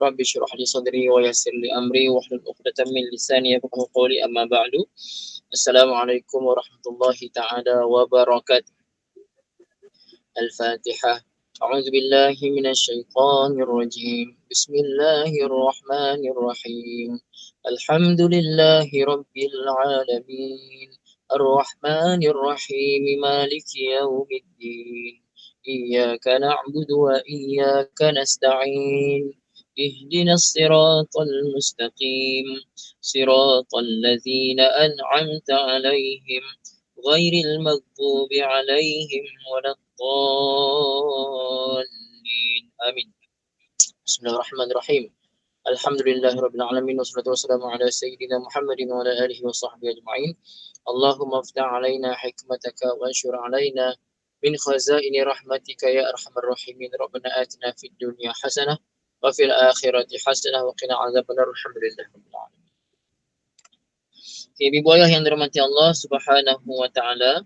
Rabbi shrah li sadri wa yassir li amri wahlul 'uqdatam min lisani yafqahu qawli amma ba'du. Assalamualaikum warahmatullahi taala wabarakatuh. Al-Fatihah. A'udzu billahi minasy syaithanir rajim. Bismillahirrahmanirrahim. Alhamdulillahi rabbil alamin. Ar-Rahmanir Rahim. Maliki yaumiddin. Iyyaka na'budu wa iyyaka nasta'in. اهدنا الصراط المستقيم صراط الذين أنعمت عليهم غير المغضوب عليهم ولا الضالين آمين. بسم الله الرحمن الرحيم. الحمد لله رب العالمين والصلاة والسلام على سيدنا محمد وعلى آله وصحبه أجمعين. اللهم افتح علينا حكمتك وانشر علينا من خزائن رحمتك يا أرحم الراحمين. ربنا آتنا في الدنيا حسنة وفي الآخرة حسنة وقنا عذاب النار. Alhamdulillah rabbil alamin. Ibu ayah yang dirahmati Allah Subhanahu wa taala,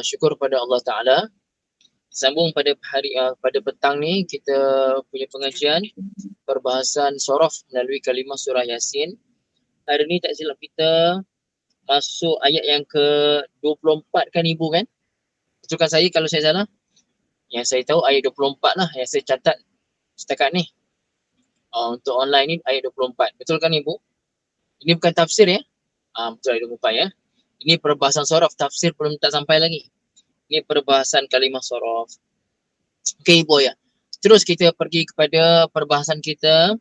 syukur pada Allah taala. Sambung pada pada petang ni kita punya pengajian perbahasan sorof melalui kalimah surah Yasin. Hari ni tak silap kita masuk ayat yang ke-24 kan ibu kan? Betulkan saya kalau saya salah. Yang saya tahu ayat 24 lah yang saya catat setakat ni. Untuk online ni ayat 24. Betul kan ibu? Ini bukan tafsir ya? Betul ayat 24 ya. Ini perbahasan sorof, tafsir belum tak sampai lagi. Ini perbahasan kalimah sorof. Okey ibu ya. Terus kita pergi kepada perbahasan kita.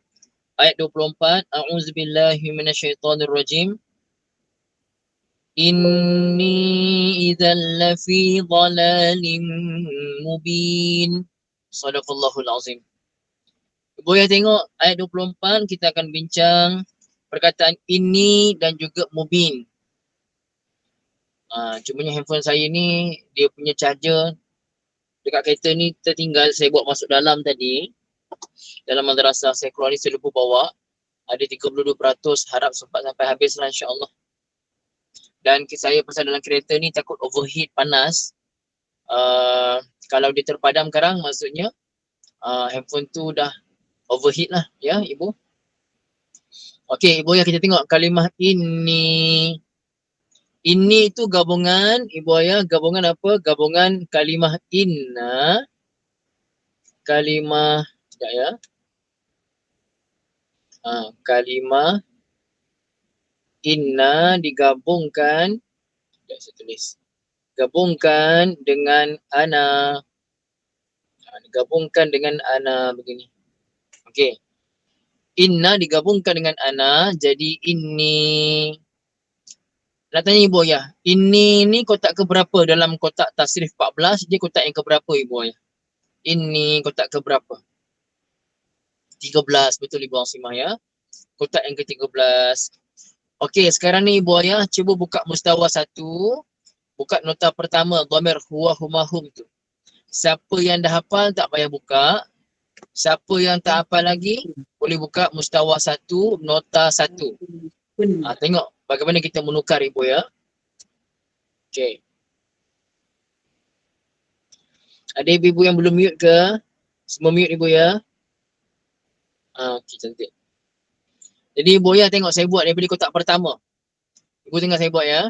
Ayat 24. A'udzubillahi minasyaitonirrajim. Inni idzal lafi dhalalim mubin. Shadaqallahul azim. Ibu ya tengok ayat 24 kita akan bincang perkataan ini dan juga mubin. Cumanya handphone saya ni dia punya charger dekat kereta ni tertinggal, saya bawa masuk dalam tadi. Dalam madrasah saya keluar ni saya lupa bawa. Ada 32%, harap sempat sampai habis lah insya-Allah. Dan saya pasal dalam kereta ni takut overheat panas. Kalau dia terpadam sekarang maksudnya handphone tu dah overheat lah ya ibu. Okey ibu ya, kita tengok kalimah ini. Ini itu gabungan ibu ayah, gabungan apa? Gabungan kalimah inna, kalimah sekejap ya. Kalimah inna digabungkan, saya tulis. Gabungkan dengan ana. Digabungkan dengan ana begini. Okey. Inna digabungkan dengan ana jadi ini. Nak tanya ibu ayah, ini ni kotak keberapa dalam kotak tasrif 14, dia kotak yang keberapa ibu ayah? Ini kotak keberapa? 13, betul ibu Asimah ya. Kotak yang ke-13. Okey, sekarang ni ibu ayah cuba buka mustawa 1. Buka nota pertama, dhamir huwa huma hum tu. Siapa yang dah hafal tak payah buka. Siapa yang tak hafal lagi boleh buka mustawa 1, nota 1. Tengok bagaimana kita menukar ibu ya. Okey. Ada ibu-ibu yang belum mute ke? Semua mute ibu ya. Okey, cantik. Jadi ibu ya tengok saya buat daripada kotak pertama. Ibu tengok saya buat ya.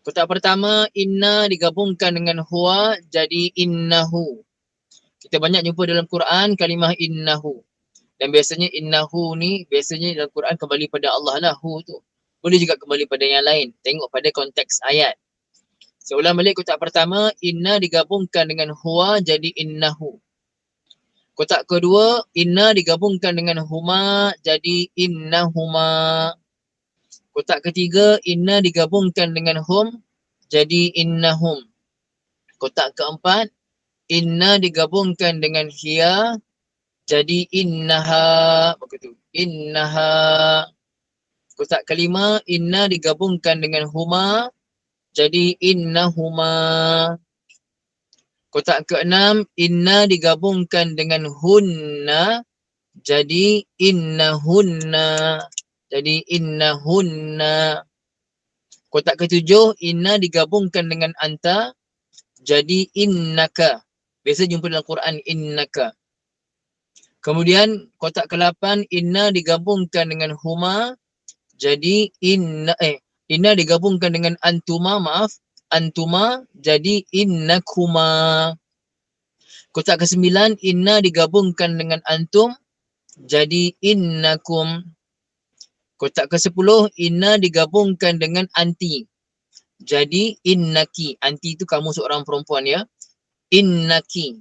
Kotak pertama, inna digabungkan dengan huwa jadi innahu. Kita banyak jumpa dalam Quran kalimah innahu. Dan biasanya innahu ni biasanya dalam Quran kembali pada Allah lah, hu tu. Boleh juga kembali pada yang lain. Tengok pada konteks ayat. Saya ulang balik kotak pertama, inna digabungkan dengan huwa jadi innahu. Kotak kedua, inna digabungkan dengan huma jadi innahuma. Kotak ketiga, inna digabungkan dengan hum jadi innahum. Kotak keempat, inna digabungkan dengan hiya jadi innaha. Begitu. Innaha. Kotak kelima, inna digabungkan dengan huma jadi innahuma. Kotak keenam, inna digabungkan dengan hunna jadi innahunna. Jadi innahunna. Kotak ketujuh, inna digabungkan dengan anta jadi innaka. Biasa jumpa dalam Quran innaka. Kemudian kotak ke-8 inna digabungkan dengan huma jadi inna digabungkan dengan antuma, maaf, antuma jadi innakuma. Kotak ke-9 inna digabungkan dengan antum jadi innakum. Kotak ke-10 inna digabungkan dengan anti jadi innaki. Anti itu kamu seorang perempuan ya. Innaki.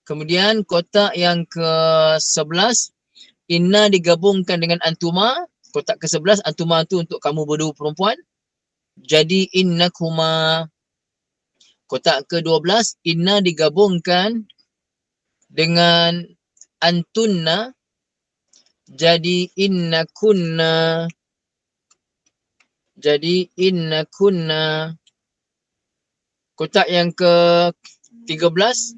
Kemudian kotak yang ke-11 inna digabungkan dengan antuma. Kotak ke-11 antuma itu untuk kamu berdua perempuan jadi innakuma. Kotak ke-12 inna digabungkan dengan antunna jadi innakunna. Jadi innakunna. Kotak yang ke-13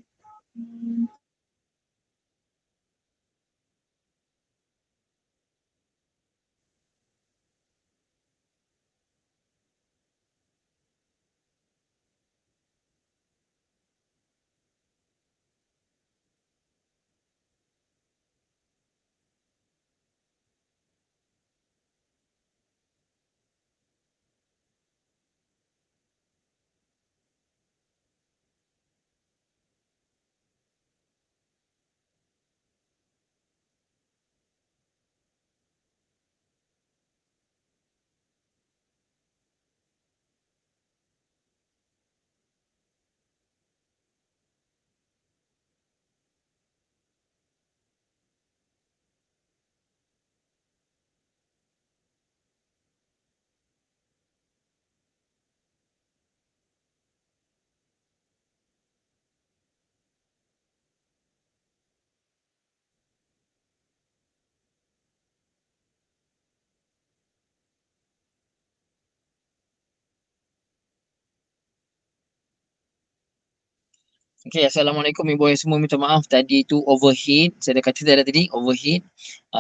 Okay, Assalamualaikum ibu ayah semua, minta maaf tadi tu overheat. Saya dah kata tadi overheat.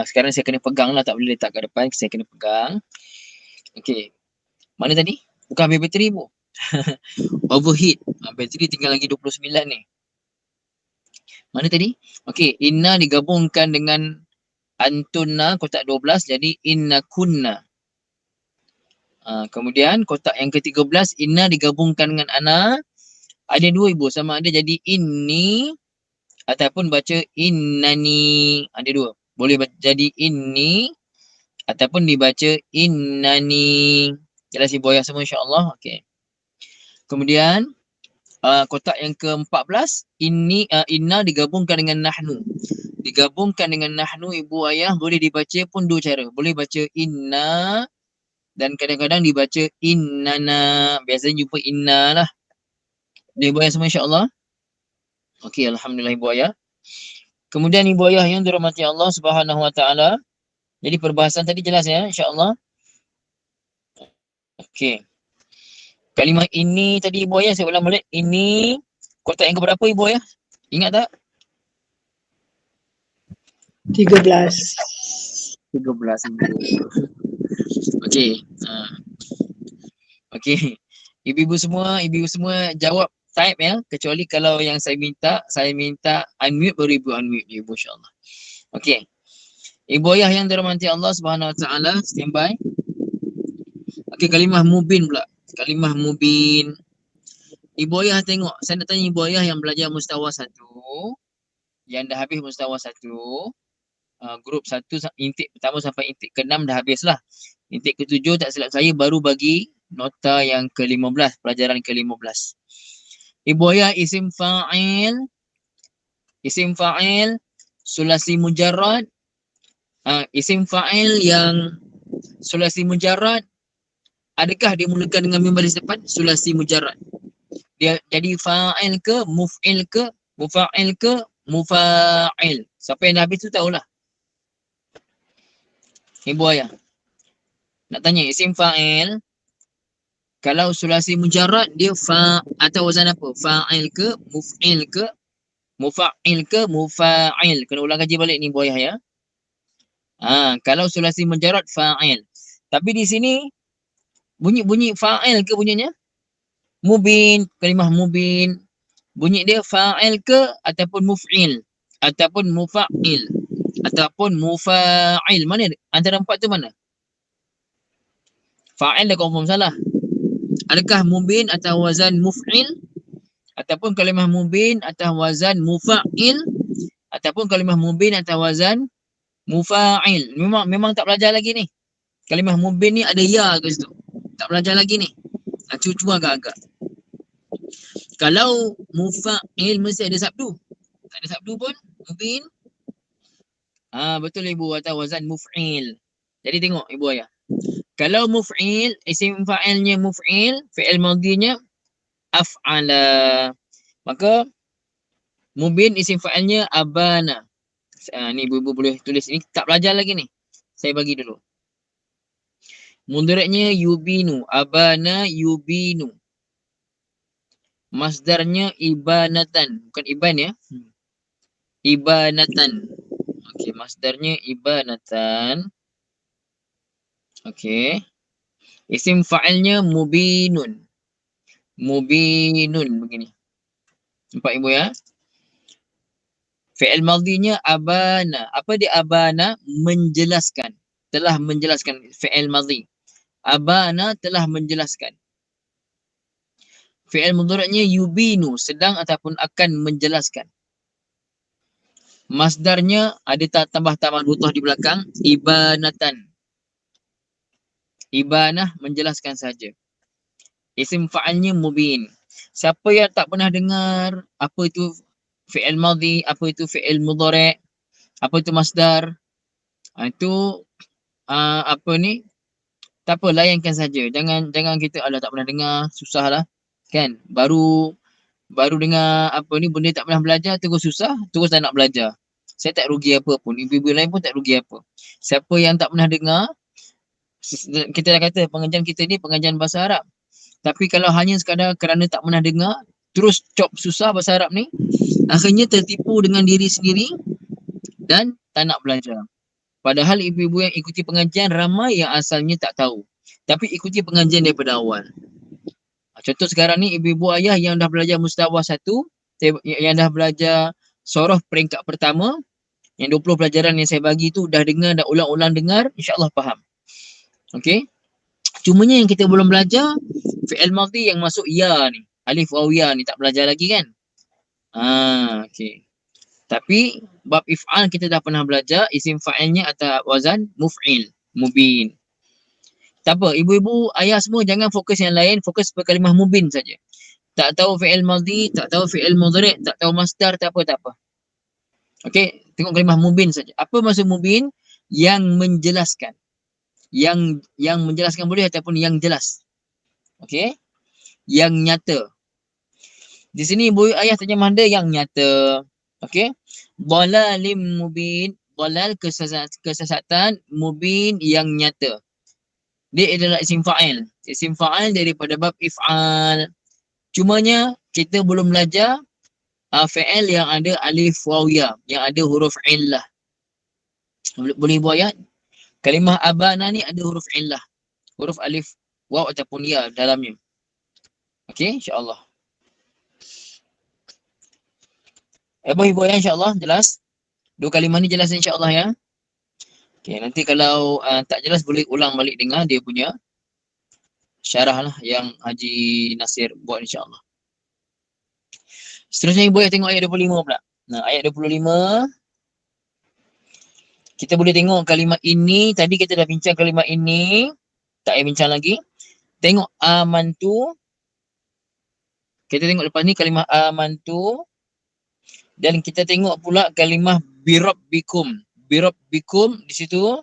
Sekarang saya kena pegang lah, tak boleh letak kat depan, saya kena pegang. Okay, mana tadi? Bukan habis bateri bu. Overheat. Bateri tinggal lagi 29 ni. Mana tadi? Okay, inna digabungkan dengan antunna, kotak 12 jadi inna kunna. Kemudian kotak yang ke-13 inna digabungkan dengan ana. Ada dua ibu, sama ada jadi inni ataupun baca innani. Ada dua. Boleh jadi inni ataupun dibaca innani. Jelas ibu ayah semua insya-Allah. Okey. Kemudian kotak yang ke-14 inna digabungkan dengan nahnu. Digabungkan dengan nahnu ibu ayah boleh dibaca pun dua cara. Boleh baca inna dan kadang-kadang dibaca innana. Biasanya jumpa inna lah. Ibu ayah semua insya-Allah. Okey, alhamdulillah ibu ayah. Kemudian ibu ayah yang dirahmati Allah Subhanahu wa taala. Jadi perbahasan tadi jelas ya insya-Allah. Okey. Kalimah ini tadi ibu ayah saya ulang balik. Ini kotak yang keberapa ibu ayah? Ingat tak? 13. 13 ibu. Okey. Okey. Ibu-ibu semua jawab type ya, kecuali kalau yang saya minta unmute baru ibu unmute ibu insya-Allah. Okey. Ibu ayah yang dirahmati Allah Subhanahu wa taala, standby. Okey, kalimah mubin pula. Kalimah mubin. Ibu ayah tengok, saya nak tanya ibu ayah yang belajar mustawa 1, yang dah habis mustawa 1, grup 1 intik pertama sampai intik ke-6 dah habis lah. Intik ke-7 tak silap saya baru bagi nota yang ke-15, pelajaran ke-15. Ibu ayah isim fa'il sulasi mujarrad. Isim fa'il yang sulasi mujarrad, adakah dia mulakan dengan mim baris depan? Sulasi mujarrad. Dia jadi fa'il ke, muf'il ke, mufa'il ke, mufa'il. Siapa yang dah habis tu tahulah. Ibu ayah nak tanya isim fa'il, kalau sulasi mujarrad dia fa atau wazan apa? Fa'il ke, muf'il ke, mufa'il ke, mufa'il. Kena ulang kaji balik ni ibu ayah ya. Kalau sulasi mujarrad fa'il. Tapi di sini bunyi fa'il ke bunyinya? Mubin, kalimah mubin. Bunyi dia fa'il ke ataupun muf'il? ataupun mufa'il ataupun mufa'il. Mana antara empat tu mana? Fa'il dah confirm salah. Adakah mubin atas wazan muf'il ataupun kalimah mubin atas wazan mufa'il ataupun kalimah mubin atas wazan mufa'il? Memang tak belajar lagi ni. Kalimah mubin ni ada ya ke situ. Tak belajar lagi ni. Cuba agak-agak. Kalau mufa'il mesti ada sabdu. Tak ada sabdu pun mubin. Betul ibu atas wazan muf'il. Jadi tengok ibu ayah. Kalau muf'il, isim fa'ilnya muf'il, fi'il madhinya af'ala. Maka mubin isim fa'ilnya abana. Ni ibu-ibu boleh tulis. Ini tak belajar lagi ni. Saya bagi dulu. Mudhari'nya yubinu. Abana yubinu. Masdarnya ibanatan. Bukan iban ya. Ibanatan. Okey, masdarnya ibanatan. Okey. Isim fa'ilnya mubinun. Mubinun begini. Nampak ibu ya? Fi'il madhinya abana. Apa dia abana? Menjelaskan. Telah menjelaskan. Fi'il madhi. Abana telah menjelaskan. Fi'il mudhari'nya yubinu. Sedang ataupun akan menjelaskan. Masdarnya ada tambah butuh di belakang. Ibanatan. Ibanah menjelaskan saja. Isim fa'ilnya mubin. Siapa yang tak pernah dengar apa itu fi'il madhi, apa itu fi'il mudhari', apa itu masdar, itu apa ni, tak apa, layankan saja. Jangan kita tak pernah dengar, susahlah kan. Baru dengar apa ni, benda tak pernah belajar, terus susah, terus tak nak belajar. Saya tak rugi apa pun, ibu-ibu lain pun tak rugi apa. Siapa yang tak pernah dengar, kita dah kata pengajian kita ni pengajian bahasa Arab. Tapi kalau hanya sekadar kerana tak pernah dengar, terus cop susah bahasa Arab ni, akhirnya tertipu dengan diri sendiri dan tak nak belajar. Padahal ibu-ibu yang ikuti pengajian ramai yang asalnya tak tahu. Tapi ikuti pengajian daripada awal. Contoh sekarang ni ibu-ibu ayah yang dah belajar mustawah 1, yang dah belajar soroh peringkat pertama, yang 20 pelajaran yang saya bagi tu dah dengar, dah ulang-ulang dengar, insya-Allah faham. Okey? Cumanya yang kita belum belajar fi'il madhi yang masuk ya ni. Alif waw ya ni tak belajar lagi kan? Okey. Tapi bab if'al kita dah pernah belajar, isim fa'ilnya atas wazan muf'il, mubin. Tak apa, ibu-ibu ayah semua jangan fokus yang lain, fokus pada kalimah mubin saja. Tak tahu fi'il madhi, tak tahu fi'il mudhari', tak tahu masdar, tak apa. Okey, tengok kalimah mubin saja. Apa maksud mubin? Yang menjelaskan. Yang menjelaskan boleh ataupun yang jelas. Okey? Yang nyata. Di sini ibu ayah terjemah dia yang nyata. Okey? Dhalalim mubin, dhalal kesesatan, mubin yang nyata. Dia adalah isim fa'il. Isim fa'il daripada bab if'al. Cumanya kita belum belajar fi'il yang ada alif waw ya, yang ada huruf illah. Boleh ibu ayah? Kalimah abana ni ada huruf illah. Huruf alif waw ataupun ya dalamnya. Okey, insya-Allah. Ibu ayah insya-Allah jelas. Dua kalimah ni jelas insya-Allah ya. Okey, nanti kalau tak jelas boleh ulang balik dengar dia punya syarah lah yang Haji Nasir buat insya-Allah. Seterusnya ibu ayah tengok ayat 25 pula. Nah, ayat 25 kita boleh tengok kalimat ini. Tadi kita dah bincang kalimat ini. Tak payah bincang lagi. Tengok amantu. Kita tengok lepas ni kalimah amantu. Dan kita tengok pula kalimah birabbikum. Birabbikum di situ.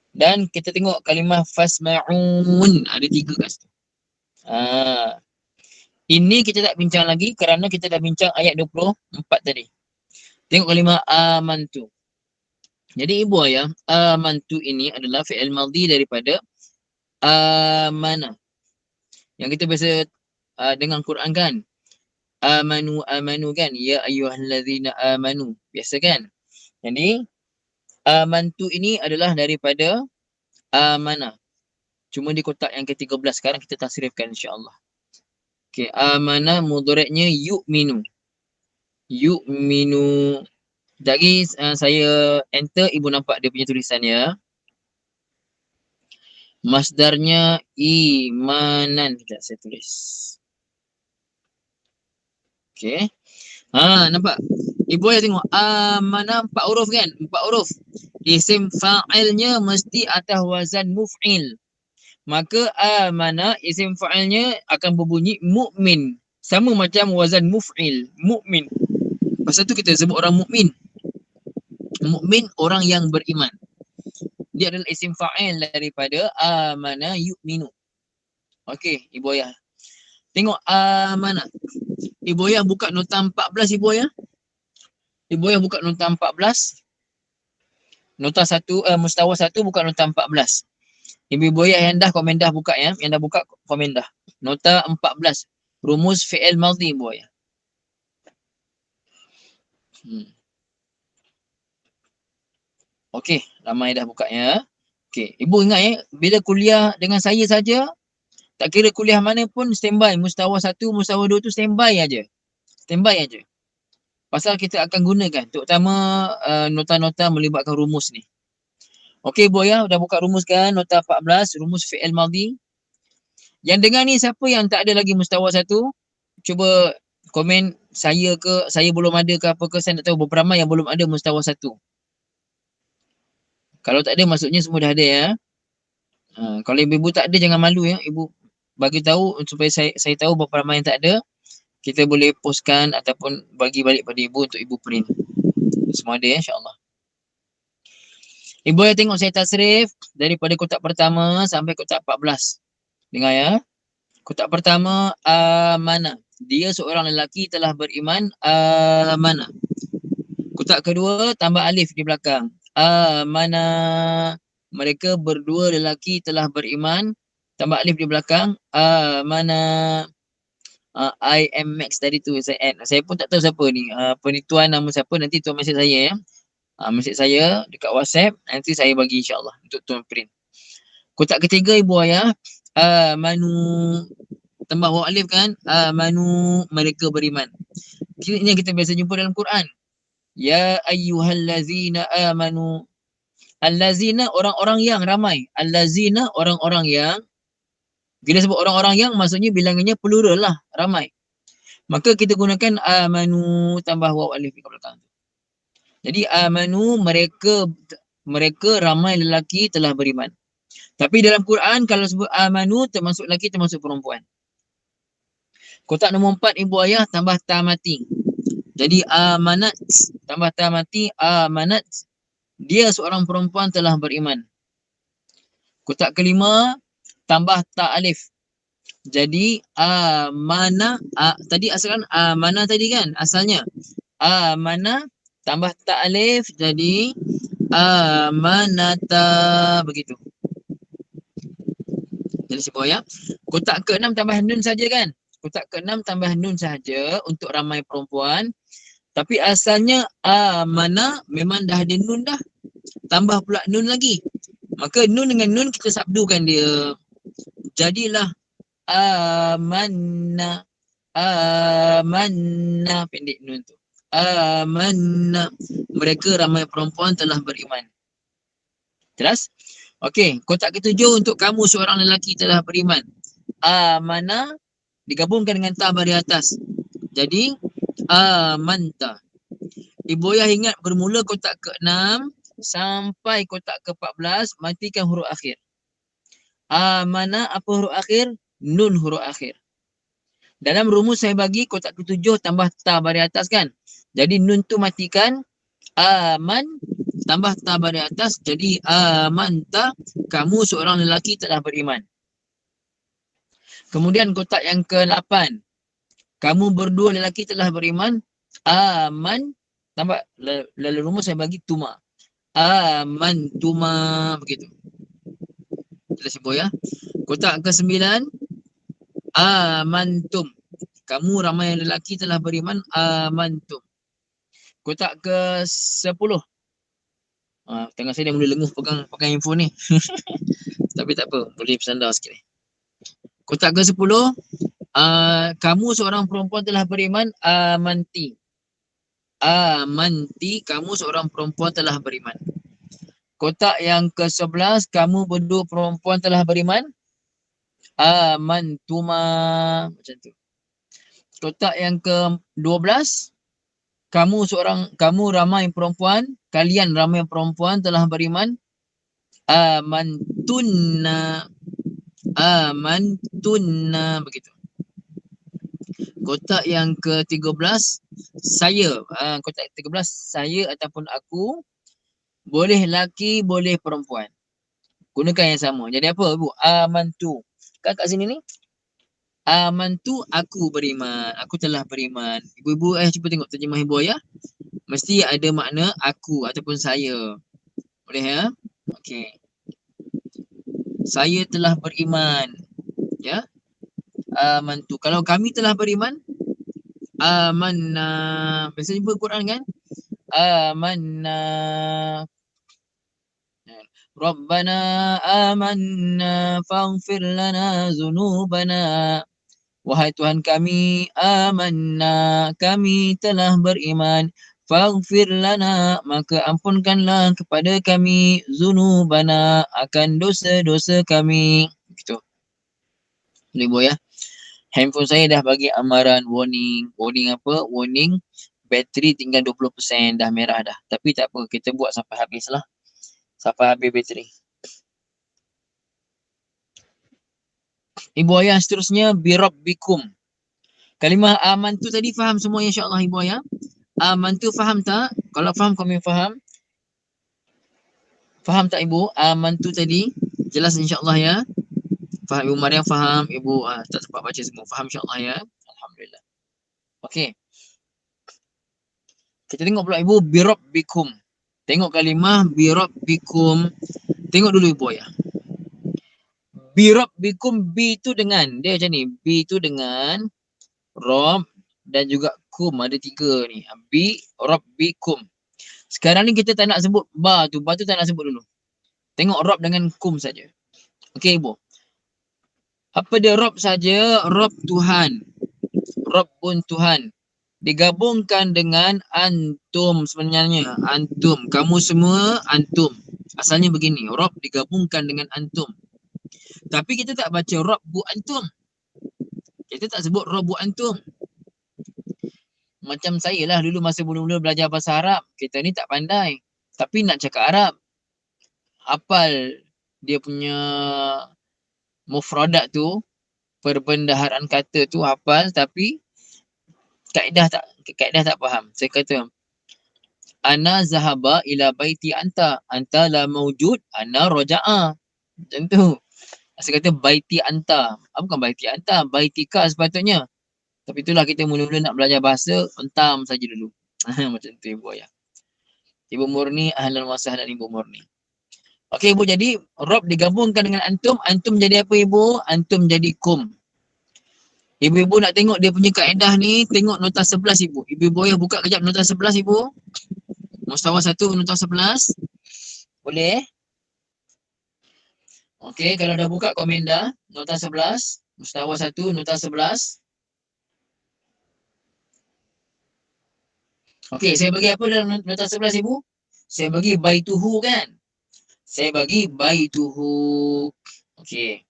Dan kita tengok kalimah fasma'un. Ada 3 kat situ. Ini kita tak bincang lagi kerana kita dah bincang ayat 24 tadi. Tengok kalimah amantu. Jadi ibu ayah, amantu ini adalah fi'il madhi daripada amana. Yang kita biasa dengan Quran kan. Amanu kan. Ya ayyuhallazina amanu. Biasa kan. Jadi amantu ini adalah daripada amana. Cuma di kotak yang ke-13 sekarang kita tasrifkan insya-Allah. Okey, amana mudhari'nya yu'minu. yu'minu. Jadi saya enter, ibu nampak dia punya tulisannya. Masdarnya imanan. Sekejap saya tulis. Okay. Nampak? Ibu ayah tengok. Mana 4 huruf kan? 4 huruf. Isim fa'ilnya mesti atas wazan muf'il. Maka mana isim fa'ilnya akan berbunyi mu'min. Sama macam wazan muf'il. Mu'min. Pasal tu kita sebut orang mukmin. Mukmin orang yang beriman. Dia adalah isim fa'il daripada amana yu'minu. Okey, ibu ayah. Tengok amana. Ibu ayah buka nota 14 ibu ayah. Ibu ayah buka nota 14. Nota 1 mustawa 1 buka nota 14. Ibu ayah yang dah komen dah buka ya. Yang dah buka komen dah. Nota 14. Rumus fi'il madhi ibu ayah. Okey, ramai dah buka ya. Okey, ibu ingat ya, bila kuliah dengan saya saja, tak kira kuliah mana pun standby. Mustawa 1, mustawa 2 tu standby aja. Standby aja. Pasal kita akan gunakan, terutama nota-nota melibatkan rumus ni. Okey, ibu ya, dah buka rumus kan, nota 14, rumus fi'il madhi. Yang dengar ni siapa yang tak ada lagi mustawa 1? Cuba komen saya ke, saya belum ada ke apa ke, saya nak tahu berapa ramai yang belum ada mustawa 1. Kalau tak ada, maksudnya semua dah ada ya. Kalau ibu tak ada, jangan malu ya. Ibu bagi tahu supaya saya tahu berapa ramai yang tak ada. Kita boleh postkan ataupun bagi balik pada ibu untuk ibu print. Semua ada ya, insyaAllah. Ibu yang tengok saya tasrif daripada kotak pertama sampai kotak 14. Dengar ya. Kotak pertama, mana? Dia seorang lelaki telah beriman, mana? Kotak kedua, tambah alif di belakang. Mana? Mereka berdua lelaki telah beriman, tambah alif di belakang. Mana? IMX tadi tu saya add. Saya pun tak tahu siapa ni. Penituan nama siapa, nanti tuan mesej saya ya. Mesej saya dekat WhatsApp, nanti saya bagi insyaAllah untuk tuan print. Kotak ketiga ibu ayah, manu tambah waw alif kan, manu mereka beriman. Ini yang kita biasa jumpa dalam Quran. Ya ayyuhallazina amanu. Allazina orang-orang yang ramai. Allazina orang-orang yang. Bila sebut orang-orang yang, maksudnya bilangannya plural lah, ramai. Maka kita gunakan amanu tambah waw alif di belakang. Jadi amanu mereka ramai lelaki telah beriman. Tapi dalam Quran kalau sebut amanu termasuk lelaki termasuk perempuan. Kotak nombor 4 ibu ayah tambah tamati. Jadi amanat tambah tamati, amanat dia seorang perempuan telah beriman. Kotak kelima tambah ta alif. Jadi amana tadi asalkan amana tadi kan asalnya. Amana tambah ta alif jadi amanata begitu. Jadi ibu ayah. Kotak ke-6 tambah nun saja kan? Kotak ke-6 tambah nun saja untuk ramai perempuan. Tapi asalnya mana memang dah ada nun dah. Tambah pula nun lagi. Maka nun dengan nun kita sabdukan dia. Jadilah amanna. Amanna pendek nun tu. Amanna. Mereka ramai perempuan telah beriman. Jelas? Okey, kotak ketujuh untuk kamu seorang lelaki telah beriman. Amana digabungkan dengan ta baris atas. Jadi amanta. Ibu ayah ingat bermula kotak ke-6 sampai kotak ke-14 matikan huruf akhir. Amana apa huruf akhir? Nun huruf akhir. Dalam rumus saya bagi kotak ke-7 tambah ta baris atas kan. Jadi nun tu matikan. Aman tambah ta baris atas. Jadi amanta kamu seorang lelaki telah beriman. Kemudian kotak yang ke-8. Kamu berdua lelaki telah beriman. Aman tambah lalu rumus saya bagi tuma. Aman tuma begitu. Kita sebut ya. Kotak ke-9. Amantum. Kamu ramai lelaki telah beriman. Amantum. Kotak ke-10. Tengah saya dah mula lenguh pegang handphone ni. Tapi tak apa, boleh bersandar sikit ni. Kotak ke-10. Kamu seorang perempuan telah beriman. Amanti. Amanti, kamu seorang perempuan telah beriman. Kotak yang ke-11, kamu berdua perempuan telah beriman. Amantuma. Macam tu. Kotak yang ke-12, kamu ramai perempuan, kalian ramai perempuan telah beriman. Amantunna. Amantunna. Begitu. Kotak yang ke-13, saya. Kotak 13, saya ataupun aku. Boleh laki, boleh perempuan. Gunakan yang sama. Jadi apa, Ibu? Amantu. Kan kat sini ni? Amantu, aku beriman. Aku telah beriman. Ibu-ibu cuba tengok terjemah ibu ayah. Mesti ada makna aku ataupun saya. Boleh ya? Okey. Saya telah beriman. Ya? Amantu. Kalau kami telah beriman, amanna. Biasa jumpa Quran kan? Amanna. Rabbana amanna faghfir lana dzunubana. Wahai Tuhan kami, amanna, kami telah beriman. Faghfir lana, maka ampunkanlah kepada kami dzunubana, akan dosa-dosa kami. Gitu. Ibu ya. Handphone saya dah bagi amaran warning. Warning apa? Warning bateri tinggal 20%, dah merah dah. Tapi tak apa, kita buat sampai habis lah. Sampai habis bateri. Ibu ayah seterusnya, birabbikum. Kalimah aman tu tadi faham semua insya-Allah ibu ayah. Aman tu faham tak? Kalau faham, kami faham. Faham tak ibu? Aman tu tadi jelas insya-Allah ya. Faham, Ibu Maryam faham, ibu tak sempat baca semua. Faham insya-Allah ya. Alhamdulillah. Okey. Kita tengok pula ibu, birabbikum. Tengok kalimah birabbikum. Tengok dulu ibu ayah. Birabbikum, bi tu dengan, dia macam ni. Bi tu dengan rob dan juga kum, ada 3 ni. Bi rabbikum. Sekarang ni kita tak nak sebut ba tu tak nak sebut dulu. Tengok rob dengan kum saja. Okey ibu. Apa dia rob saja? Rob Tuhan. Rabbun Tuhan. Digabungkan dengan antum sebenarnya. Antum. Kamu semua antum. Asalnya begini. Rob digabungkan dengan antum. Tapi kita tak baca Rabbu antum. Kita tak sebut Rabbu antum. Macam saya lah dulu masa mula-mula belajar bahasa Arab. Kita ni tak pandai. Tapi nak cakap Arab. Hafal dia punya mufradat tu. Perbendaharaan kata tu hafal. Tapi kaedah tak faham. Saya kata, ana zahaba ila baiti anta. Anta la mawjud, ana roja'a. Macam tu. Saya kata baiti anta. Bukan baiti anta, baitika sepatutnya. Tapi itulah kita mula-mula nak belajar bahasa, entam saja dulu. Macam tu ibu ayah. Ibu Murni, ahlan wa sahlan Ibu Murni. Okey ibu, jadi rob digabungkan dengan antum. Antum jadi apa ibu? Antum jadi kum. Ibu-ibu nak tengok dia punya kaedah ni, tengok nota 11 ibu. Ibu-ibu ayah buka kejap nota 11 ibu. Mustawa 1 nota 11. Boleh? Okey, kalau dah buka komen dah. Nota 11. Mustawa 1 nota 11. Okey, saya bagi apa dalam nota 11 ibu? Saya bagi baituhu kan? Saya bagi baituhu. Okey.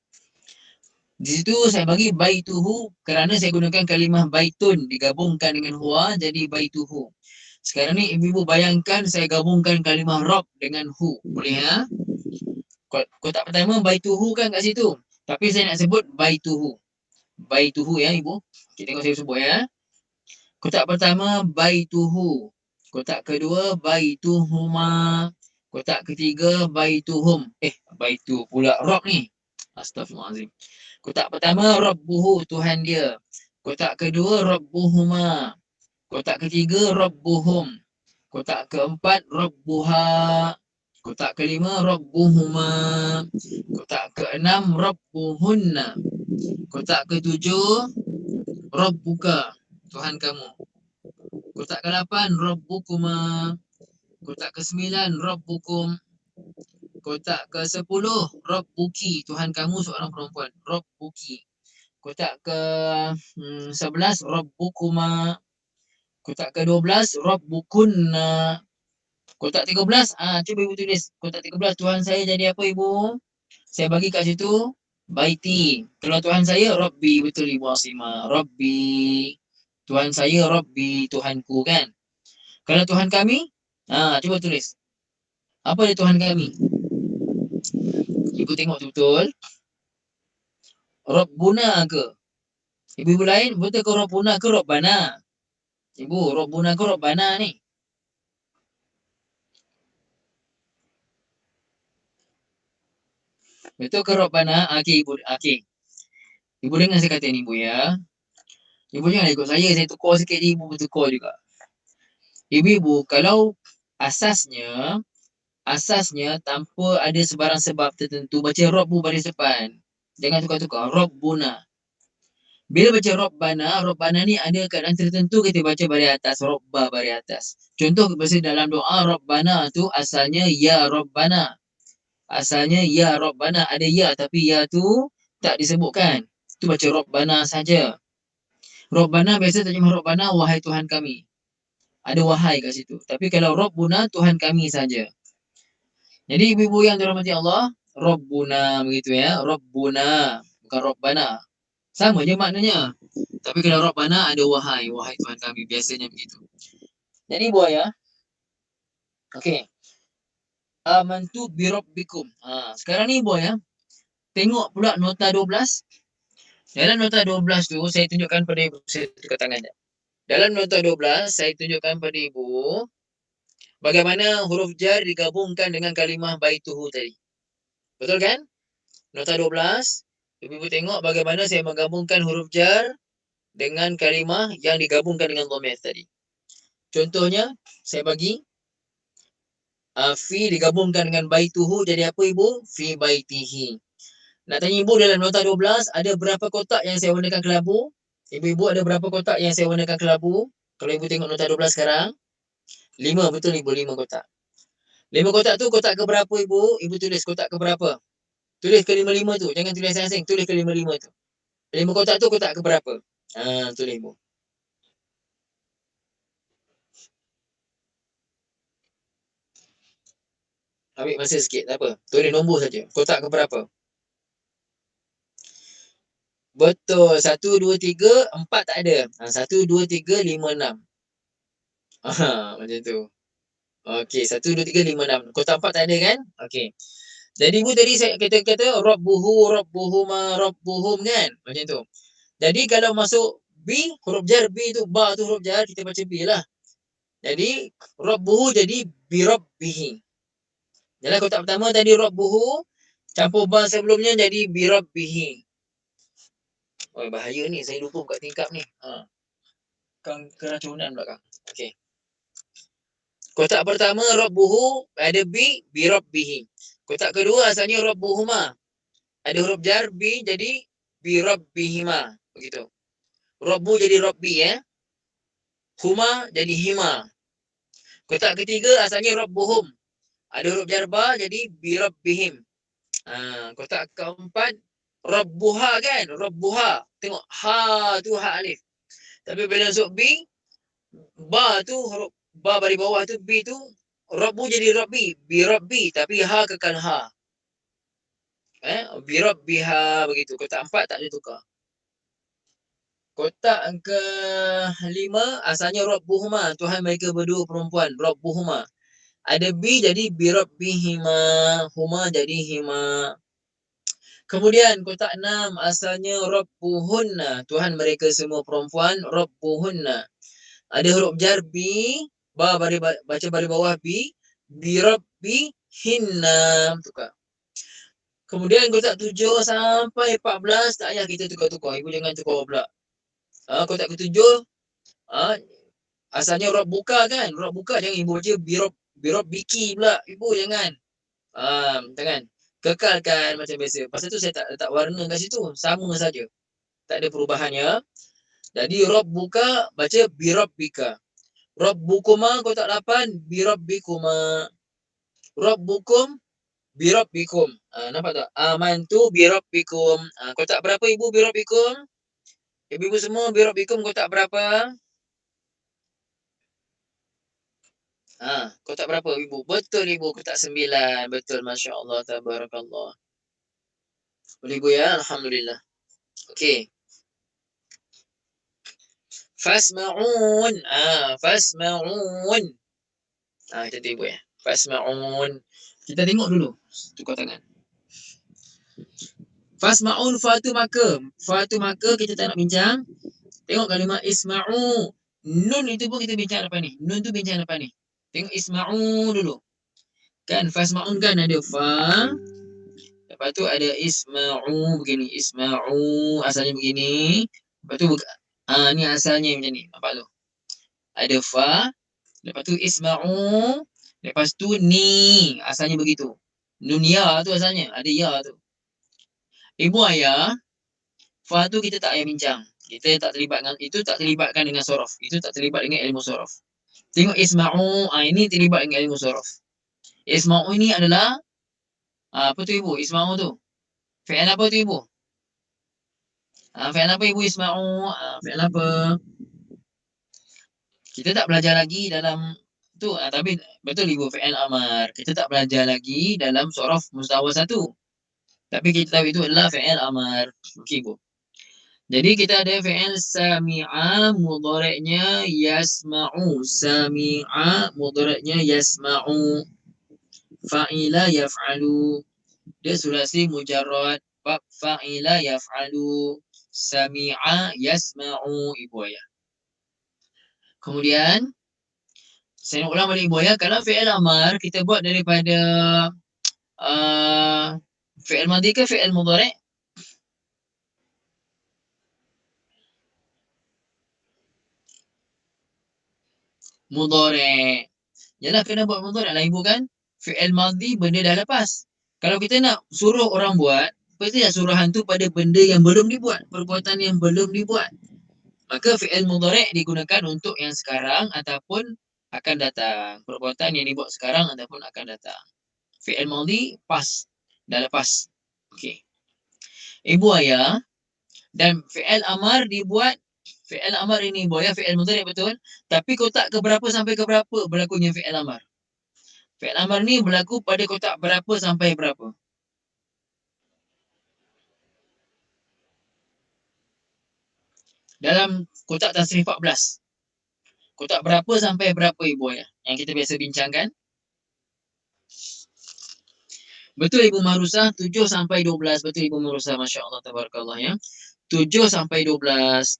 Di situ saya bagi baituhu kerana saya gunakan kalimah baitun digabungkan dengan huwa jadi baituhu. Sekarang ni ibu-ibu bayangkan saya gabungkan kalimah rob dengan hu. Boleh ya? Kotak pertama baituhu kan kat situ. Tapi saya nak sebut baituhu. Baituhu ya ibu. Kita tengok saya sebut ya. Kotak pertama baituhu. Kotak kedua baituhuma. Kotak ketiga baituhum. Baitu pula rob ni. Astaghfirullahalazim. Kotak pertama Rabbuhu, Tuhan dia. Kotak kedua Rabbuhuma. Kotak ketiga Rabbuhum. Kotak keempat Rabbuha. Kotak kelima Rabbuhuma. Kotak keenam Rabbuhunna. Kotak ketujuh Rabbuka, Tuhan kamu. Kotak ke-8 Rabbukuma. Kotak ke-9 Rabbukum. Kotak ke-10 Rabbuki, Tuhan kamu seorang perempuan. Rabbuki. Kotak ke-11 Rabbukuma. Kotak ke-12 Rabbukunna. Kotak 13, cuba ibu tulis. Kotak 13 Tuhan saya jadi apa ibu? Saya bagi kat situ baiti. Kalau Tuhan saya Rabbi, betul ibu Asimah. Rabbi. Tuhan saya Rabbi, Tuhanku kan. Kalau Tuhan kami, cuba tulis. Apa dia Tuhan kami? Ibu tengok betul. Rabbuna ke? Ibu-ibu lain betul ke Rabbuna ke Rabbana? Ibu, Rabbuna ke Rabbana ni? Betul ke Rabbana? Okey ibu, okey. Ibu dengar saya kata ni ibu ya. Ibu jangan ikut saya tukar sikit je ibu bertukar juga. Ibu-ibu, kalau asasnya tanpa ada sebarang sebab tertentu baca Rabbu baris depan. Jangan tukar-tukar. Rabbuna. Bila baca Rabbana ni ada keadaan tertentu kita baca baris atas, Rabba baris atas. Contoh bahasa dalam doa Rabbana tu asalnya ya Rabbana. Asalnya ya Rabbana, ada ya tapi ya tu tak disebutkan. Tu baca Rabbana saja. Rabbana biasa terjemah Rabbana wahai Tuhan kami. Ada wahai kat situ. Tapi kalau Rabbuna Tuhan kami saja. Jadi ibu-ibu yang dirahmati Allah, Rabbuna begitu ya. Rabbuna, bukan Rabbana. Sama je maknanya. Tapi kalau Rabbana ada wahai, wahai Tuhan kami. Biasanya begitu. Jadi buat ya. Okey. Amantu bi rabbikum. Sekarang ni boy ya. Tengok pula nota 12. Dalam nota 12 tu saya tunjukkan pada ibu, saya tukar tangan je. Dalam nota 12 saya tunjukkan pada ibu bagaimana huruf jar digabungkan dengan kalimah baituhu tadi. Betul kan? Nota 12. Ibu tengok bagaimana saya menggabungkan huruf jar dengan kalimah yang digabungkan dengan dhamir tadi. Contohnya, saya bagi fi digabungkan dengan baituhu jadi apa ibu? Fi baitihi. Nak tanya ibu dalam nota 12 ada berapa kotak yang saya warnakan kelabu? Ibu-ibu ada berapa kotak yang saya warnakan kelabu? Kalau ibu tengok nota 12 sekarang, 5 betul ibu, 5 kotak. 5 kotak tu kotak ke berapa ibu? Ibu tulis kotak ke berapa? Tulis ke 55 tu, jangan tulis asing-asing, tulis ke 55 tu. 5 kotak tu kotak ke berapa? Tulis ibu. Ambil masa sikit, tak apa. Tulis nombor saja. Kotak ke berapa? Betul. 1, 2, 3, 4 tak ada. 1, 2, 3, 5, 6. Macam tu. Okey, 1, 2, 3, 5, 6. Kotak 4 tak ada kan? Okey. Jadi ibu tadi saya kata Rabbuhu, Rabbuhuma, Rabbuhum kan? Macam tu. Jadi kalau masuk B, huruf jar B tu, ba tu huruf jar, kita baca B lah. Jadi Rabbuhu jadi bi Rabbihi. Dalam kotak pertama tadi Rabbuhu, campur ba sebelumnya jadi bi Rabbihi. Oh, bahaya ni, saya lupa buka tingkap ni. Keracunan belakang. Okey. Kotak pertama Rabbuhu ada bi Rabbihi. Kotak kedua asalnya Rabbuhuma. Ada huruf jar bi jadi bi Rabbihima. Begitu. Rabbu jadi Rabbi ya. Huma jadi hima. Kotak ketiga asalnya Rabbuhum. Ada huruf jar ba jadi bi Rabbihim. Kotak keempat Rabbuha kan? Rabbuha. Tengok ha tu ha alif. Tapi bila masuk bi, ba tu huruf ba bari bawah tu bi tu Rabbu jadi Rabbi, bi Rabbi tapi ha kekal ha. Bi Rabbiha begitu. Kotak 4 tak ada tukar. Kotak ke-5 asalnya Rabbuhuma, Tuhan mereka berdua perempuan, Rabbuhuma. Ada bi jadi bi Rabbihima, huma jadi hima. Kemudian kotak 6 asalnya Rabbuhunna, Tuhan mereka semua perempuan, Rabbuhunna. Ada huruf jar bi, baca baris bawah bi Rabbihinna. Tukar. Kemudian kotak 7 sampai 14 tak payah kita tukar-tukar. Ibu jangan tukar pula. Kotak ke-7 asalnya Rabbuka kan? Rabbuka jangan ibu baca bi Rabbiki pula. Ibu jangan. Jangan. Kekalkan macam biasa. Pasal tu saya tak letak warna kat situ. Sama saja. Tak ada perubahannya. Jadi Rabbuka baca bi Rabbika. Rabbukuma kotak 8 bi Rabbikuma. Rabbukum bi Rabbikum. Nampak tak? Amantu bi Rabbikum. Kotak berapa ibu bi Rabbikum? Ibu-ibu semua bi Rabbikum kotak berapa? Kotak berapa ibu? Betul ibu, kotak 9. Betul, Masya Allah, tabarakallah. Boleh ibu ya? Alhamdulillah. Okey. Fasma'un. Fasma'un. Itu tu ibu ya. Fasma'un. Kita tengok dulu. Tukar tangan. Fasma'un, fatu maka. Fatu maka kita tak nak bincang. Tengok kalimah isma'u. Nun itu pun kita bincang lepas ni. Nun tu bincang lepas ni. Tengok isma'u dulu. Kan fasma'un kan ada fa. Lepas tu ada isma'u begini. Isma'u asalnya begini. Lepas tu ni asalnya macam ni. Nampak tu? Ada fa. Lepas tu isma'u. Lepas tu ni. Asalnya begitu. Nun ya tu asalnya. Ada ya tu. Ibu ayah. Fa tu kita tak payah bincang. Kita tak terlibat dengan itu, tak terlibatkan dengan sorof. Itu tak terlibat dengan ilmu sorof. Tengok isma'u, ini terlibat dengan ilmu sorof. Isma'u ini adalah apa tu ibu? Isma'u tu. Fi'il apa tu ibu? Fi'il apa ibu isma'u? Fi'il apa? Kita tak belajar lagi dalam tu, tapi betul ibu fi'il amar. Kita tak belajar lagi dalam sorof mustawa 1. Tapi kita tahu itu adalah fi'il amar. Okey ibu. Jadi kita ada fi'il sami'a, mudhari'nya yasma'u. Sami'a, mudhari'nya yasma'u. Fa'ila yaf'alu. Dia sulasi mujarrad. Bab fa'ila yaf'alu. Sami'a yasma'u, ibu ayah. Kemudian saya nak ulang balik ibu ayah. Kalau fi'il amar kita buat daripada fi'il madhi ke fi'il mudhari'? Mudhari'. Yalah kena buat mudhari' lah ibu kan. Fi'il madhi benda dah lepas. Kalau kita nak suruh orang buat, pastilah suruhan tu pada benda yang belum dibuat, perbuatan yang belum dibuat. Maka fi'il mudhari' digunakan untuk yang sekarang ataupun akan datang. Perbuatan yang dibuat sekarang ataupun akan datang. Fi'il madhi pas, dah lepas. Okey. Ibu ayah, dan fi'il amar dibuat, fi'il amar ini ibu ayah, fi'il mudhari' betul, tapi kotak keberapa sampai ke berapa berlakunya fi'il amar? Fi'il amar ni berlaku pada kotak berapa sampai berapa? Dalam kotak tasrif 14. Kotak berapa sampai berapa ibu ayah? Yang kita biasa bincangkan. Betul Ibu Marusah, 7 sampai 12. Betul Ibu Marusah, Masya Allah, tabarakallah ya. 7 sampai 12.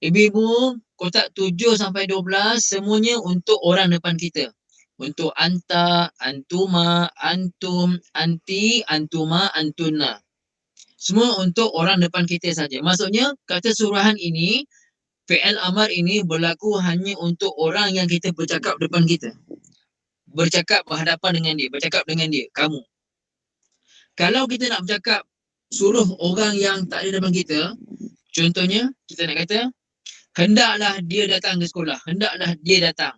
Ibu-ibu, kotak 7 sampai 12 semuanya untuk orang depan kita. Untuk anta, antuma, antum, anti, antuma, antuna. Semua untuk orang depan kita saja. Maksudnya, kata suruhan ini, fi'il amar ini berlaku hanya untuk orang yang kita bercakap depan kita. Bercakap berhadapan dengan dia. Bercakap dengan dia, kamu. Kalau kita nak bercakap suruh orang yang tak ada depan kita, contohnya kita nak kata hendaklah dia datang ke sekolah, hendaklah dia datang.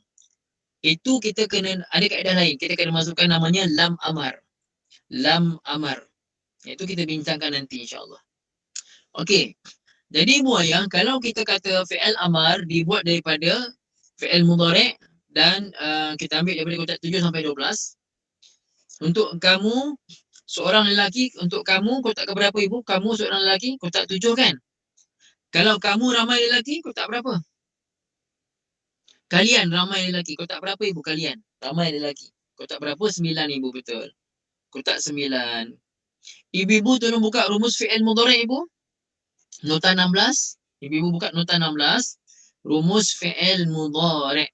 Itu kita kena ada kaedah lain. Kita kena masukkan namanya lam amar. Lam amar. Itu kita bincangkan nanti insya-Allah. Okey. Jadi ibu ayah, kalau kita kata fi'il amar dibuat daripada fi'il mudhari' dan kita ambil daripada kotak 7 sampai 12. Untuk kamu seorang lelaki, untuk kamu kotak keberapa ibu? Kamu seorang lelaki, kotak 7 kan? Kalau kamu ramai lelaki, kotak berapa? Kalian ramai lelaki, kotak berapa ibu kalian? Ramai lelaki. Kotak berapa? 9 ibu, betul. Kotak 9. Ibu-ibu tolong buka rumus fi'il mudhari' ibu. Nota 16. Ibu-ibu buka nota 16. Rumus fi'il mudhari'.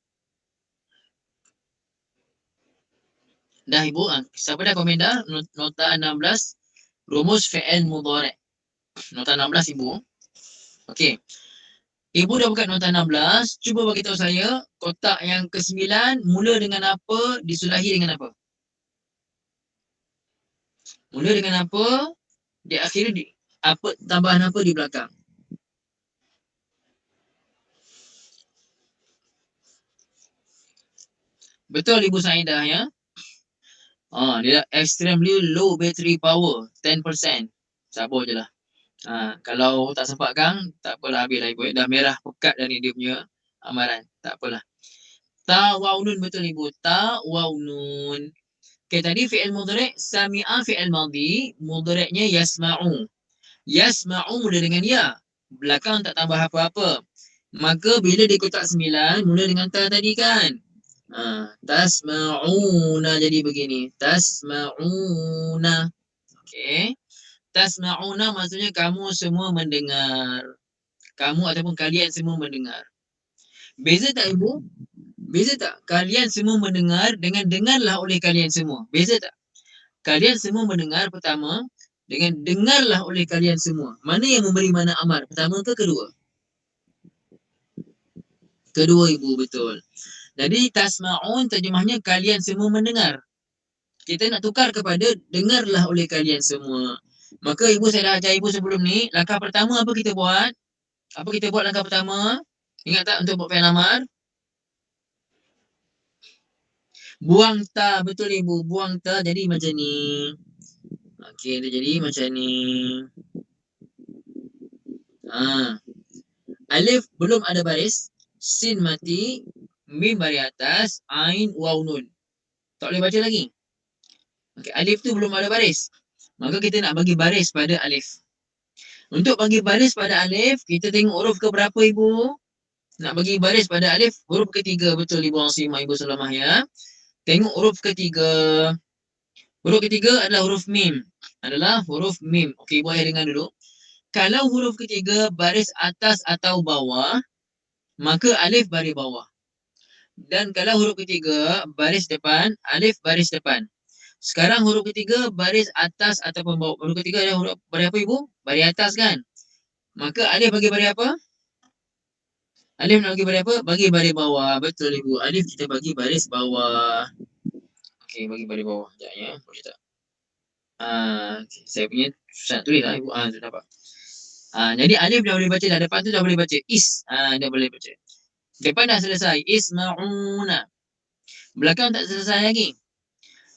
Dah ibu, siapa dah komen dah? Nota 16. Rumus fi'il mudhari'. Nota 16 ibu. Okey. Ibu dah buka nota 16. Cuba bagi tahu saya, kotak yang ke-9 mula dengan apa, disulahi dengan apa? Mula dengan apa, diakhiri apa, tambahan apa di belakang? Betul Ibu Saidah ya. Dia extremely low battery power, 10%. Sabar je lah. Kalau tak sempat Kang, tak apalah, habislah Ibu. Dah merah pekat dah ni dia punya amaran. Tak apalah. Ta waw nun, betul ibu. Ta waw nun. Okay, tadi fi'il mudhari' sami'a fi'il madhi, mudhari'nya yasma'u. Yasma'u mula dengan ya. Belakang tak tambah apa-apa. Maka bila dia kotak 9 mula dengan ta tadi kan. Tasma'una jadi begini. Tasma'una. Okey. Tasma'una maksudnya kamu semua mendengar. Kamu ataupun kalian semua mendengar. Beza tak ibu? Beza tak? Kalian semua mendengar dengan dengarlah oleh kalian semua. Beza tak? Kalian semua mendengar pertama dengan dengarlah oleh kalian semua. Mana yang memberi mana amar? Pertama ke kedua? Kedua ibu, betul. Jadi tasma'un terjemahnya kalian semua mendengar. Kita nak tukar kepada dengarlah oleh kalian semua. Maka ibu, saya dah ajar ibu sebelum ni, langkah pertama apa kita buat? Apa kita buat langkah pertama? Ingat tak untuk buat fi'il amar? Buang ta, betul ibu. Buang ta jadi macam ni. Okey, dia jadi macam ni. Alif belum ada baris, sin mati, mim baris atas, ain, waw, nun. Tak boleh baca lagi. Okey, alif tu belum ada baris. Maka kita nak bagi baris pada alif. Untuk bagi baris pada alif, kita tengok huruf ke berapa ibu? Nak bagi baris pada alif, huruf ketiga. Betul ibu Asimah, ibu Salamah ya. Tengok huruf ketiga. Huruf ketiga adalah huruf mim. Okey, ibu ayah dengar dulu. Kalau huruf ketiga baris atas atau bawah, maka alif baris bawah. Dan kalau huruf ketiga baris depan, alif baris depan. Sekarang huruf ketiga baris atas ataupun bawah. Huruf ketiga adalah huruf baris apa ibu? Baris atas kan? Maka alif bagi baris apa? Alif nak bagi baris apa? Bagi baris bawah. Betul ibu. Alif kita bagi baris bawah. Okey, bagi baris bawah. Sekejap ya. Boleh tak? Okay. Saya punya susah nak tulis lah ibu. Tu dapat. Jadi alif dah boleh baca dah. Depan tu dah boleh baca. Dah boleh baca. Depan dah selesai. Isma'una. Belakang tak selesai lagi.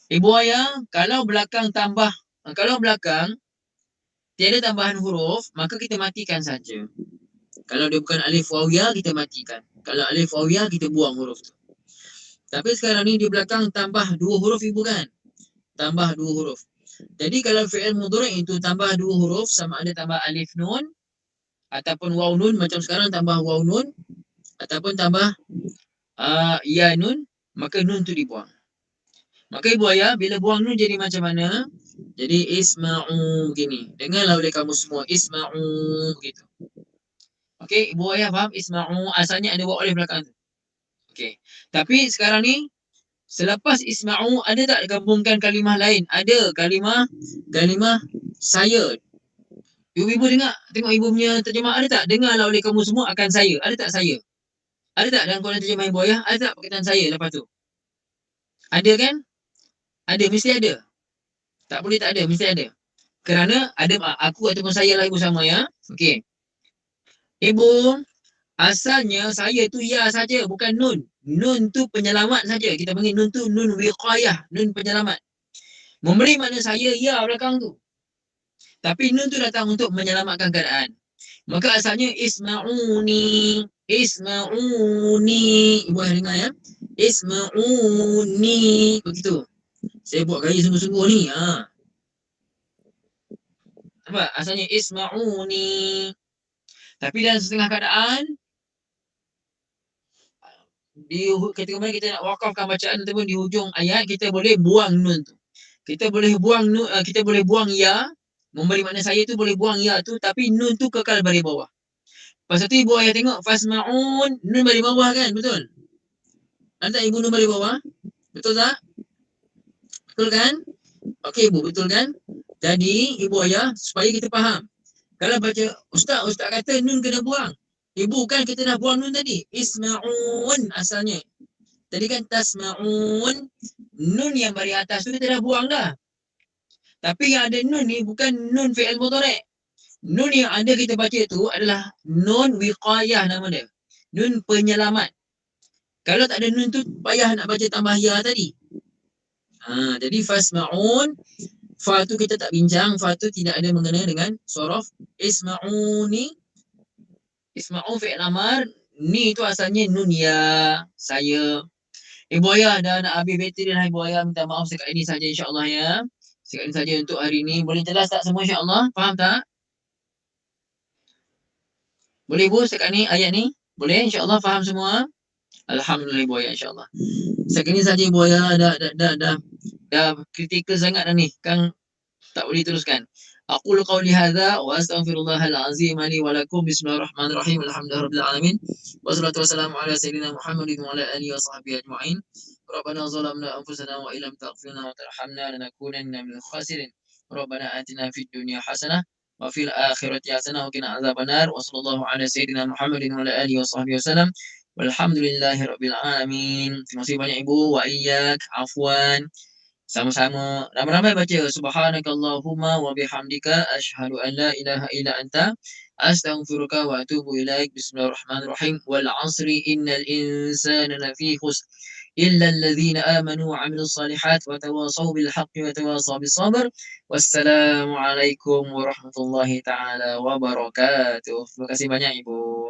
Ibu ayah, kalau belakang tiada tambahan huruf, maka kita matikan saja. Kalau dia bukan alif wawiyah, kita matikan. Kalau alif wawiyah, kita buang huruf tu. Tapi sekarang ni di belakang tambah 2 huruf ibu kan? Tambah 2 huruf. Jadi kalau fi'il mudhari' itu tambah 2 huruf, sama ada tambah alif nun ataupun waw nun, macam sekarang tambah waw nun ataupun tambah ya nun, maka nun tu dibuang. Maka ibu ayah, bila buang nun jadi macam mana? Jadi isma'u begini. Dengarlah oleh kamu semua. Isma'u begitu. Okey, ibu ayah faham? Isma'u asalnya ada waw alif belakang tu. Okey. Tapi sekarang ni selepas isma'u ada tak gabungkan kalimah lain? Ada kalimah saya. Ibu dengar, tengok ibu punya terjemah ada tak? Dengarlah oleh kamu semua akan saya. Ada tak saya? Ada tak dalam Quran terjemah ibu ayah? Ada tak perkataan saya lepas tu? Ada kan? Ada, mesti ada. Tak boleh tak ada, mesti ada. Kerana ada aku ataupun saya lah ibu sama ya. Okey. Ibu, asalnya saya tu ya saja, bukan nun. Nun tu penyelamat saja. Kita panggil nun tu nun wiqayah, nun penyelamat. Memberi makna saya ya belakang tu. Tapi nun tu datang untuk menyelamatkan keadaan. Maka asalnya isma'uni. Ibu dengar ya. Isma'uni. Begitu. Saya buat gaya sungguh-sungguh ni. Nampak? Asalnya isma'uni. Tapi dalam setengah keadaan, ketika mana kita nak wakafkan bacaan ataupun di hujung ayat, kita boleh buang nun tu. Kita boleh buang ya, memberi makna saya tu boleh buang ya tu, tapi nun tu kekal baris bawah. Pasal tu ibu ayah tengok fasma'un, nun baris bawah kan? Betul? Ada tak ibu nun baris bawah? Betul tak? Betul kan? Okey ibu, betul kan? Jadi ibu ayah, supaya kita faham. Kalau baca ustaz kata nun kena buang. Ibu kan kita dah buang nun tadi. Isma'un asalnya. Tadi kan tasma'un. Nun yang baris atas tu kita dah buang dah. Tapi yang ada nun ni bukan nun fi'il mudhari'. Nun yang ada kita baca tu adalah nun wiqayah nama dia. Nun penyelamat. Kalau tak ada nun tu payah nak baca tambah ya tadi. Jadi fasma'un, fa tu kita tak bincang, fa tu tidak ada mengena dengan sorof. Isma'uni, isma'u fi'il amar, ni tu asalnya nun ya, saya. Ibu Ayah dah nak habis bateri dah Ibu Ayah. Minta maaf setakat ini saja insya-Allah ya. Setakat ini saja untuk hari ini. Boleh jelas tak semua insya-Allah? Faham tak? Boleh Bu setakat ni ayat ni? Boleh insya-Allah faham semua? Alhamdulillah Ibu Ayah insya-Allah. Setakat ini saja Ibu Ayah dah kritikal sangat dah ni. Kan tak boleh teruskan. Aqulu qawli hadza wa astaghfirullahal azim li wa lakum. Bismillahirrahmanirrahim. Alhamdulillahirabbil alamin. Wassalatu wassalamu ala sayyidina Muhammadin wa ala alihi wa sahbihi ajma'in. Rabbana zalamna anfusana wa illam taghfir lana wa tarhamna lanakunanna minal khasirin. Rabbana atina fid dunya hasanah wa fil akhirati hasanah wa qina adzabannar. Wa sallallahu ala sayyidina Muhammadin wa ala alihi wa sahbihi wasallam. Walhamdulillahirabbil alamin. Terima kasih banyak Ibu. Wa iyyak. Afwan. Sama-sama. Ramai-ramai baca subhanakallahumma wa bihamdika asyhadu an la ilaha illa anta astaghfiruka wa atubu ilaik. Bismillahirrahmanirrahim. Wal 'asri innal insana lafi khusr illa alladhina amanu wa 'amilus solihat wa tawasaw bil haqqi wa tawasaw bis sabr. Wassalamu alaikum warahmatullahi taala wabarakatuh. Terima kasih banyak Ibu.